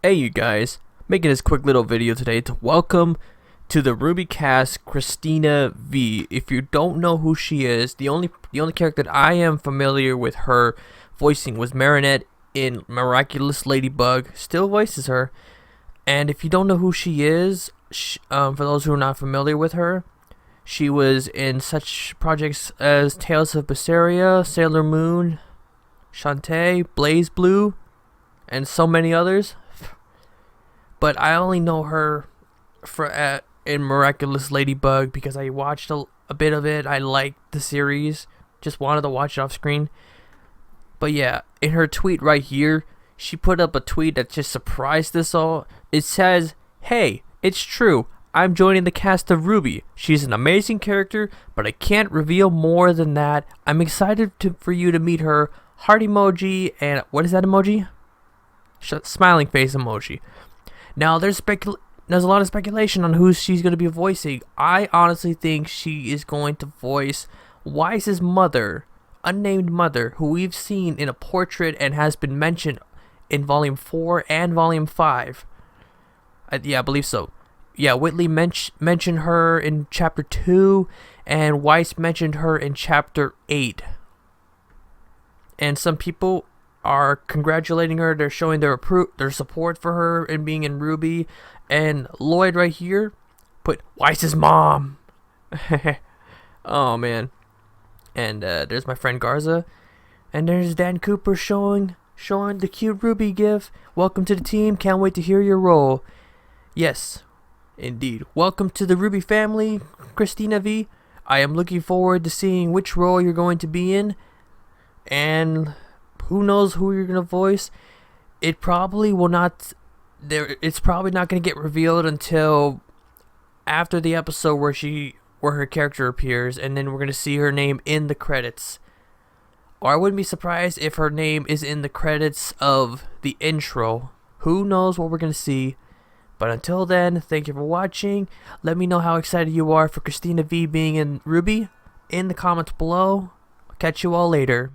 Hey you guys, making this quick little video today to welcome to the RWBY cast Cristina Vee. If you don't know who she is, the only character that I am familiar with her voicing was Marinette in Miraculous Ladybug. Still voices her. And if you don't know who she is, for those who are not familiar with her, she was in such projects as Tales of Berseria, Sailor Moon, Shantae, Blaze Blue, and so many others. But I only know her in Miraculous Ladybug because I watched a bit of it. I liked the series, just wanted to watch it off screen. But yeah, in her tweet right here, she put up a tweet that just surprised us all. It says, "Hey, it's true. I'm joining the cast of RWBY. She's an amazing character, but I can't reveal more than that. I'm excited for you to meet her." Heart emoji and what is that emoji? Smiling face emoji. Now, there's a lot of speculation on who she's going to be voicing. I honestly think she is going to voice Wise's mother, unnamed mother, who we've seen in a portrait and has been mentioned in Volume 4 and Volume 5. Yeah, I believe so. Yeah, Whitley mentioned her in Chapter 2, and Wise mentioned her in Chapter 8. And some people are congratulating her. They're showing their support for her in being in RWBY. And Lloyd right here put Wise's mom. Oh man. And there's my friend Garza, and there's Dan Cooper showing the cute RWBY gif. Welcome to the team. Can't wait to hear your role. Yes, indeed. Welcome to the RWBY family, Cristina Vee. I am looking forward to seeing which role you're going to be in, and who knows who you're gonna voice. It probably will not. It's probably not gonna get revealed until after the episode where her character appears, and then we're gonna see her name in the credits. Or I wouldn't be surprised if her name is in the credits of the intro. Who knows what we're gonna see? But until then, thank you for watching. Let me know how excited you are for Cristina Vee being in RWBY in the comments below. I'll catch you all later.